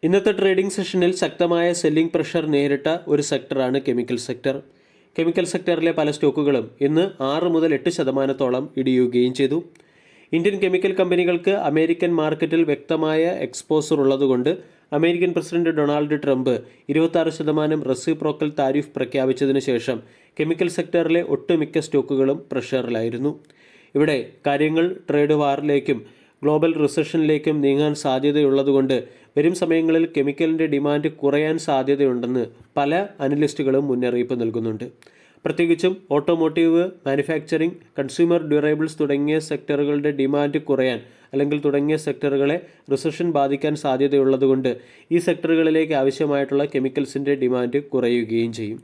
ഇന്നത്തെ ട്രേഡിംഗ് സെഷനിൽ ശക്തമായ സെല്ലിംഗ് പ്രഷർ നേരിട്ട ഒരു സെക്ടറാണ് കെമിക്കൽ സെക്ടർ. കെമിക്കൽ സെക്ടറിലെ പല സ്റ്റോക്കുകളും ഇന്ന് 6 മുതൽ 8% ഇടിയുകയും ചെയ്തു. ഇന്ത്യൻ കെമിക്കൽ കമ്പനികൾക്ക് അമേരിക്കൻ മാർക്കറ്റിൽ വ്യക്തമായ എക്സ്പോസർ ഉള്ളതുകൊണ്ട് American president Donald Trump 26% reciprocal tariff പ്രഖ്യാപിച്ചതിനു ശേഷം കെമിക്കൽ സെക്ടറിലെ ഒട്ടുമിക്ക സ്റ്റോക്കുകളും പ്രഷറിലായിരുന്നു. ഇവിടെ കാര്യങ്ങൾ ട്രേഡ് വാറിലേക്കും ഗ്ലോബൽ റിസഷനിലേക്കും നീങ്ങാൻ സാധ്യതയുള്ളതുകൊണ്ട് വരും സമയങ്ങളിൽ കെമിക്കലിൻ്റെ ഡിമാൻഡ് കുറയാൻ സാധ്യതയുണ്ടെന്ന് പല അനലിസ്റ്റുകളും മുന്നറിയിപ്പ് നൽകുന്നുണ്ട്. പ്രത്യേകിച്ചും ഓട്ടോമോട്ടീവ്, മാനുഫാക്ചറിംഗ്, കൺസ്യൂമർ ഡ്യൂറബിൾസ് തുടങ്ങിയ സെക്ടറുകളുടെ ഡിമാൻഡ് കുറയാൻ അല്ലെങ്കിൽ തുടങ്ങിയ സെക്ടറുകളെ റിസഷൻ ബാധിക്കാൻ സാധ്യതയുള്ളതുകൊണ്ട് ഈ സെക്ടറുകളിലേക്ക് ആവശ്യമായിട്ടുള്ള കെമിക്കൽസിൻ്റെ ഡിമാൻഡ് കുറയുകയും ചെയ്യും.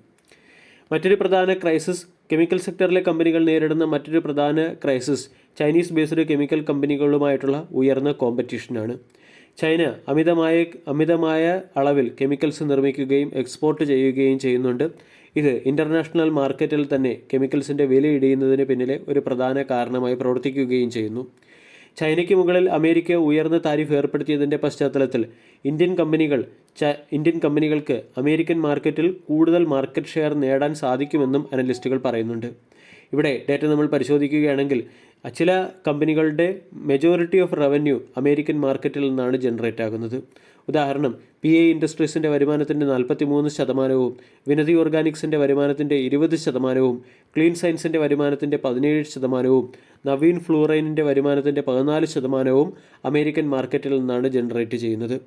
മറ്റൊരു പ്രധാന ക്രൈസിസ് കെമിക്കൽ സെക്ടറിലെ കമ്പനികൾ നേരിടുന്ന മറ്റൊരു പ്രധാന ക്രൈസിസ് ചൈനീസ് ബേസ്ഡ് കെമിക്കൽ കമ്പനികളുമായിട്ടുള്ള ഉയർന്ന കോമ്പറ്റീഷനാണ്. ചൈന അമിതമായ അളവിൽ കെമിക്കൽസ് നിർമ്മിക്കുകയും എക്സ്പോർട്ട് ചെയ്യുകയും ചെയ്യുന്നുണ്ട്. ഇത് ഇൻ്റർനാഷണൽ മാർക്കറ്റിൽ തന്നെ കെമിക്കൽസിൻ്റെ വില ഇടിയുന്നതിന് പിന്നിലെ ഒരു പ്രധാന കാരണമായി പ്രവർത്തിക്കുകയും ചെയ്യുന്നു. ചൈനയ്ക്ക് മുകളിൽ അമേരിക്ക ഉയർന്ന താരിഫ് ഏർപ്പെടുത്തിയതിൻ്റെ പശ്ചാത്തലത്തിൽ ഇന്ത്യൻ കമ്പനികൾക്ക് അമേരിക്കൻ മാർക്കറ്റിൽ കൂടുതൽ മാർക്കറ്റ് ഷെയർ നേടാൻ സാധിക്കുമെന്നും അനലിസ്റ്റുകൾ പറയുന്നുണ്ട്. ഇവിടെ ഡേറ്റ നമ്മൾ പരിശോധിക്കുകയാണെങ്കിൽ ചില കമ്പനികളുടെ മെജോറിറ്റി ഓഫ് റവന്യൂ അമേരിക്കൻ മാർക്കറ്റിൽ നിന്നാണ് ജനറേറ്റ് ആകുന്നത്. ഉദാഹരണം, PI ഇൻഡസ്ട്രീസിൻ്റെ വരുമാനത്തിൻ്റെ 43%, വിനതി ഓർഗാനിക്സിൻ്റെ വരുമാനത്തിൻ്റെ 20%, ക്ലീൻ സയൻസിൻ്റെ വരുമാനത്തിൻ്റെ 17%, നവീൻ ഫ്ലൂറൈനിൻ്റെ വരുമാനത്തിൻ്റെ 14% അമേരിക്കൻ മാർക്കറ്റിൽ നിന്നാണ് ജനറേറ്റ് ചെയ്യുന്നത്.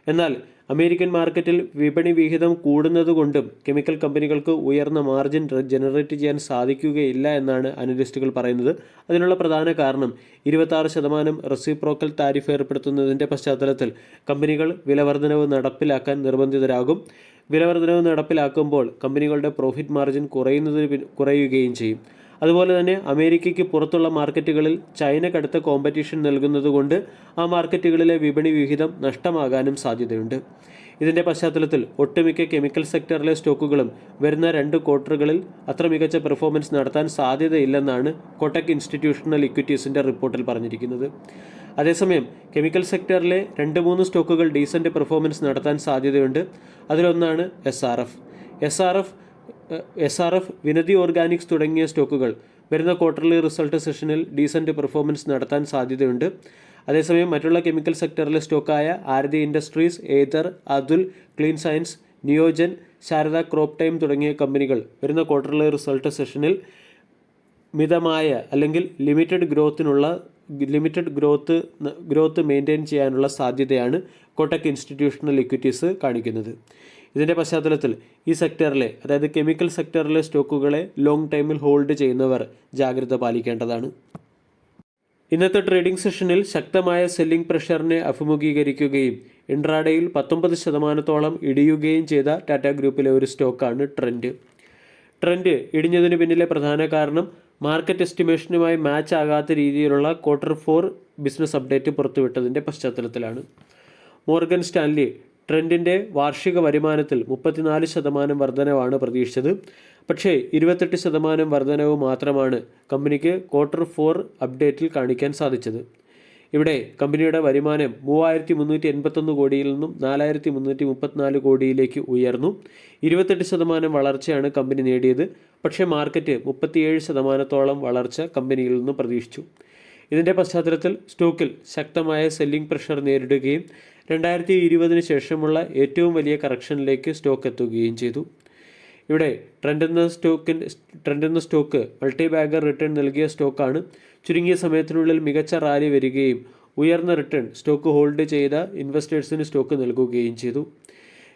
എന്നാൽ അമേരിക്കൻ മാർക്കറ്റിൽ വിപണി വിഹിതം കൂടുന്നതുകൊണ്ടും കെമിക്കൽ കമ്പനികൾക്ക് ഉയർന്ന മാർജിൻ ജനറേറ്റ് ചെയ്യാൻ സാധിക്കുകയില്ല എന്നാണ് അനലിസ്റ്റുകൾ പറയുന്നത്. അതിനുള്ള പ്രധാന കാരണം 26% റെസിപ്രോക്കൽ താരിഫ് ഏർപ്പെടുത്തുന്നതിൻ്റെ പശ്ചാത്തലത്തിൽ കമ്പനികൾ വിലവർധനവ് നടപ്പിലാക്കാൻ നിർബന്ധിതരാകും. വിലവർധനവ് നടപ്പിലാക്കുമ്പോൾ കമ്പനികളുടെ പ്രോഫിറ്റ് മാർജിൻ കുറയുകയും ചെയ്യും. അതുപോലെ തന്നെ അമേരിക്കയ്ക്ക് പുറത്തുള്ള മാർക്കറ്റുകളിൽ ചൈന കടുത്ത കോമ്പറ്റീഷൻ നൽകുന്നതുകൊണ്ട് ആ മാർക്കറ്റുകളിലെ വിപണി വിഹിതം നഷ്ടമാകാനും സാധ്യതയുണ്ട്. ഇതിൻ്റെ പശ്ചാത്തലത്തിൽ ഒട്ടുമിക്ക കെമിക്കൽ സെക്ടറിലെ സ്റ്റോക്കുകളും വരുന്ന 2 ക്വാർട്ടറുകളിൽ അത്ര മികച്ച പെർഫോമൻസ് നടത്താൻ സാധ്യതയില്ലെന്നാണ് കോട്ടക് ഇൻസ്റ്റിറ്റ്യൂഷണൽ ഇക്വിറ്റീസിൻ്റെ റിപ്പോർട്ടിൽ പറഞ്ഞിരിക്കുന്നത്. അതേസമയം കെമിക്കൽ സെക്ടറിലെ 2-3 സ്റ്റോക്കുകൾ ഡീസൻറ്റ് പെർഫോമൻസ് നടത്താൻ സാധ്യതയുണ്ട്. അതിലൊന്നാണ് SRF, വിനതി ഓർഗാനിക്സ് തുടങ്ങിയ സ്റ്റോക്കുകൾ വരുന്ന ക്വാർട്ടർലി റിസൾട്ട് സെഷനിൽ ഡീസൻറ്റ് പെർഫോമൻസ് നടത്താൻ സാധ്യതയുണ്ട്. അതേസമയം മറ്റുള്ള കെമിക്കൽ സെക്ടറിലെ സ്റ്റോക്കായ Aarti industries, Ether, Atul, clean science, Neogen, Sharda crop time തുടങ്ങിയ കമ്പനികൾ വരുന്ന ക്വാർട്ടർലി റിസൾട്ട് സെഷനിൽ മിതമായ അല്ലെങ്കിൽ ലിമിറ്റഡ് ഗ്രോത്ത് മെയിൻറ്റെയിൻ ചെയ്യാനുള്ള സാധ്യതയാണ് കോട്ടക് ഇൻസ്റ്റിറ്റ്യൂഷണൽ ഇക്വിറ്റീസ് കാണിക്കുന്നത്. ഇതിൻ്റെ പശ്ചാത്തലത്തിൽ ഈ സെക്ടറിലെ, അതായത് കെമിക്കൽ സെക്ടറിലെ സ്റ്റോക്കുകളെ ലോങ് ടൈമിൽ ഹോൾഡ് ചെയ്യുന്നവർ ജാഗ്രത പാലിക്കേണ്ടതാണ്. ഇന്നത്തെ ട്രേഡിംഗ് സെഷനിൽ ശക്തമായ സെല്ലിംഗ് പ്രഷറിനെ അഭിമുഖീകരിക്കുകയും ഇൻട്രാഡേയിൽ 19% ഇടിയുകയും ചെയ്ത ടാറ്റ ഗ്രൂപ്പിലെ ഒരു സ്റ്റോക്കാണ് ട്രെൻഡ് ഇടിഞ്ഞതിന് പിന്നിലെ പ്രധാന കാരണം മാർക്കറ്റ് എസ്റ്റിമേഷനുമായി മാച്ച് ആകാത്ത രീതിയിലുള്ള Q4 ബിസിനസ് അപ്ഡേറ്റ് പുറത്തുവിട്ടതിൻ്റെ പശ്ചാത്തലത്തിലാണ്. മോർഗൻ സ്റ്റാൻലി ട്രെൻഡിൻ്റെ വാർഷിക വരുമാനത്തിൽ 34% വർധനവാണ് പ്രതീക്ഷിച്ചത്. പക്ഷേ 28% വർധനവ് മാത്രമാണ് കമ്പനിക്ക് Q4 അപ്ഡേറ്റിൽ കാണിക്കാൻ സാധിച്ചത്. ഇവിടെ കമ്പനിയുടെ വരുമാനം 3,381 കോടിയിൽ നിന്നും 4,334 കോടിയിലേക്ക് ഉയർന്നു. 28% വളർച്ചയാണ് കമ്പനി നേടിയത്. പക്ഷേ മാർക്കറ്റ് 37% വളർച്ച കമ്പനിയിൽ നിന്നും പ്രതീക്ഷിച്ചു. ഇതിൻ്റെ പശ്ചാത്തലത്തിൽ സ്റ്റോക്കിൽ ശക്തമായ സെല്ലിംഗ് പ്രഷർ നേരിടുകയും 2020 ശേഷമുള്ള ഏറ്റവും വലിയ കറക്ഷനിലേക്ക് സ്റ്റോക്ക് എത്തുകയും ചെയ്തു. ഇവിടെ ട്രെൻഡ് എന്ന സ്റ്റോക്ക് മൾട്ടി ബാഗർ റിട്ടേൺ നൽകിയ സ്റ്റോക്കാണ്. ചുരുങ്ങിയ സമയത്തിനുള്ളിൽ മികച്ച റാലി വരികയും ഉയർന്ന റിട്ടേൺ സ്റ്റോക്ക് ഹോൾഡ് ചെയ്ത ഇൻവെസ്റ്റേഴ്സിന് സ്റ്റോക്ക് നൽകുകയും ചെയ്തു.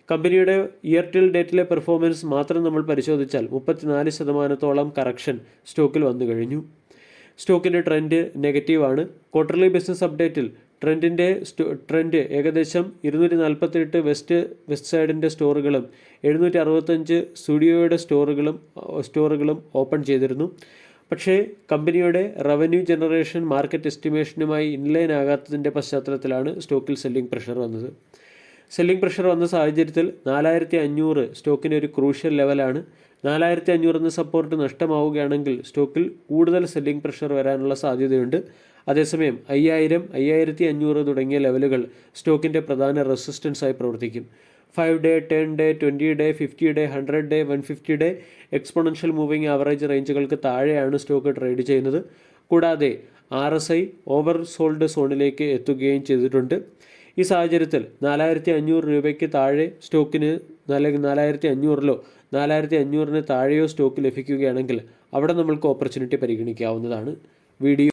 കമ്പനിയുടെ ഇയർ ടിൽ ഡേറ്റിലെ പെർഫോമൻസ് മാത്രം നമ്മൾ പരിശോധിച്ചാൽ 34% കറക്ഷൻ സ്റ്റോക്കിൽ വന്നു കഴിഞ്ഞു. സ്റ്റോക്കിൻ്റെ ട്രെൻഡ് നെഗറ്റീവാണ്. ക്വാർട്ടർലി ബിസിനസ് അപ്ഡേറ്റിൽ ട്രെൻഡ് ഏകദേശം 248 വെസ്റ്റ് സൈഡിൻ്റെ സ്റ്റോറുകളും 765 സ്റ്റുഡിയോയുടെ സ്റ്റോറുകളും ഓപ്പൺ ചെയ്തിരുന്നു. പക്ഷേ കമ്പനിയുടെ റവന്യൂ ജനറേഷൻ മാർക്കറ്റ് എസ്റ്റിമേഷനുമായി ഇൻലൈൻ ആകാത്തതിൻ്റെ പശ്ചാത്തലത്തിലാണ് സ്റ്റോക്കിൽ സെല്ലിംഗ് പ്രഷർ വന്നത്. സെല്ലിംഗ് പ്രഷർ വന്ന സാഹചര്യത്തിൽ 4500 സ്റ്റോക്കിന് ഒരു ക്രൂഷ്യൽ ലെവലാണ്. 4500 എന്ന സപ്പോർട്ട് നഷ്ടമാവുകയാണെങ്കിൽ സ്റ്റോക്കിൽ കൂടുതൽ സെല്ലിംഗ് പ്രഷർ വരാനുള്ള സാധ്യതയുണ്ട്. അതേസമയം 5000, 5500 തുടങ്ങിയ ലെവലുകൾ സ്റ്റോക്കിൻ്റെ പ്രധാന റെസിസ്റ്റൻസായി പ്രവർത്തിക്കും. 5 day, 10 day, 20 day, 50 day, 100 day, 150 day exponential moving average റേഞ്ചുകൾക്ക് താഴെയാണ് സ്റ്റോക്ക് ട്രേഡ് ചെയ്യുന്നത്. കൂടാതെ RSI ഓവർ സോൾഡ് സോണിലേക്ക് എത്തുകയും ചെയ്തിട്ടുണ്ട്. ഈ സാഹചര്യത്തിൽ 4500 രൂപയ്ക്ക് താഴെ സ്റ്റോക്കിന്, അല്ലെങ്കിൽ 4500-ലോ 4500-ന് താഴെയോ സ്റ്റോക്ക് ലഭിക്കുകയാണെങ്കിൽ അവിടെ നമ്മൾക്ക് ഓപ്പർച്യൂണിറ്റി പരിഗണിക്കാവുന്നതാണ്. വീഡിയോ